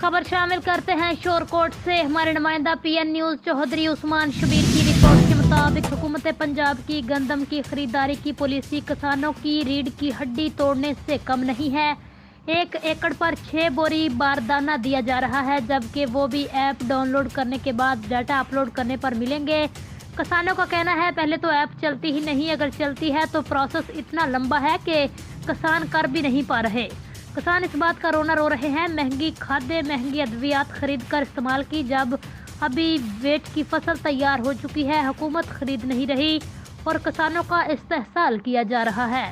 खबर शामिल करते हैं शोरकोट से। हमारे नुमाइंदा पीएन न्यूज चौधरी उस्मान शबीर की रिपोर्ट के मुताबिक हुकूमत पंजाब की गंदम की खरीदारी की पॉलिसी किसानों की रीढ़ की हड्डी तोड़ने से कम नहीं है। 1 एकड़ पर 6 बोरी बारदाना दिया जा रहा है, जबकि वो भी ऐप डाउनलोड करने के बाद डाटा अपलोड करने पर मिलेंगे। किसानों का कहना है पहले तो ऐप चलती ही नहीं, अगर चलती है तो प्रोसेस इतना लंबा है कि किसान कर भी नहीं पा रहे। किसान इस बात का रोना रो रहे हैं, महंगी खाद्य महंगी अद्वियात खरीद कर इस्तेमाल की, जब अभी वेट की फसल तैयार हो चुकी है, हुकूमत खरीद नहीं रही और किसानों का इस्तेहसाल किया जा रहा है।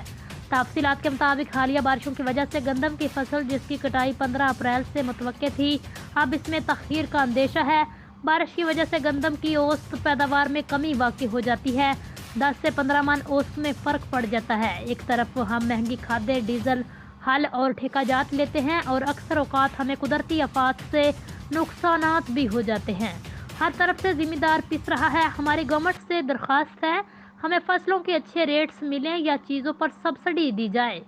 तफसीलात के मुताबिक हालिया बारिशों की वजह से गंदम की फसल जिसकी कटाई 15 अप्रैल से मुतवक्के थी, अब इसमें तखीर का अंदेशा है। बारिश की वजह से गंदम की औसत पैदावार में कमी वाक़ई हो जाती है। 10 से 15 मन औसत में फ़र्क पड़ जाता है। एक तरफ हम महंगी खाद्य, डीजल, हल और ठेकाजात लेते हैं और अक्सर औकात हमें कुदरती आफात से नुकसानात भी हो जाते हैं। हर तरफ से जिम्मेदार पिस रहा है। हमारी गवर्नमेंट से दरख्वास्त है हमें फसलों के अच्छे रेट्स मिलें या चीज़ों पर सब्सिडी दी जाए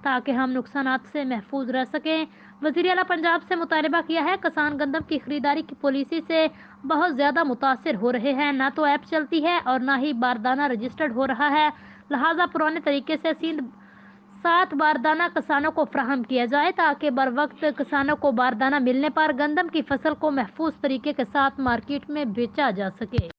ताकि हम नुकसानात से महफूज रह सकें। वज़ीर आला पंजाब से मुतालबा किया है। किसान गंदम की खरीदारी की पॉलिसी से बहुत ज़्यादा मुतासिर हो रहे हैं। ना तो ऐप चलती है और ना ही बारदाना रजिस्टर्ड हो रहा है। लिहाजा पुराने तरीके से सीध 7 बारदाना किसानों को फ्राहम किया जाए ताकि बर वक्त किसानों को बारदाना मिलने पर गंदम की फसल को महफूज तरीके के साथ मार्केट में बेचा जा सके।